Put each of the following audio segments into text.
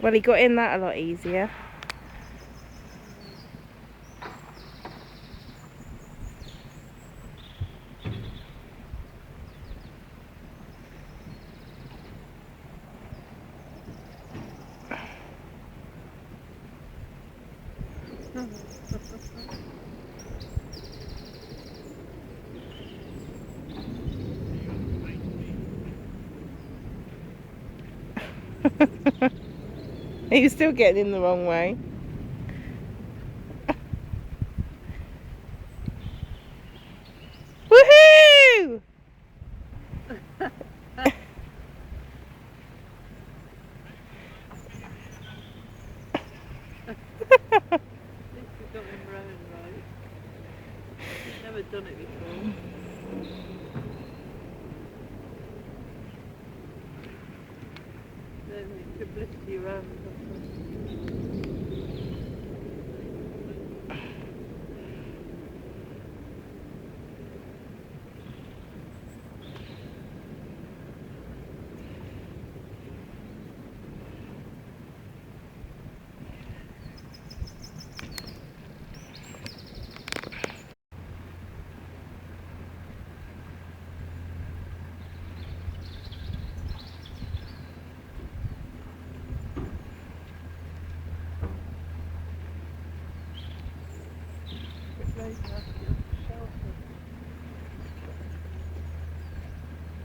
Well, he got in that a lot easier. He was still getting in the wrong way. Woohoo! Got him round right. He's never done it before. Then it could lift you around.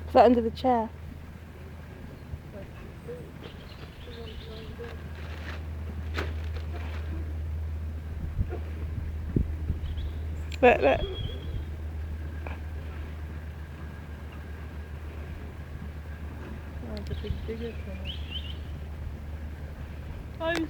Is that under the chair? Look, look. Oh, the big digger coming. I'm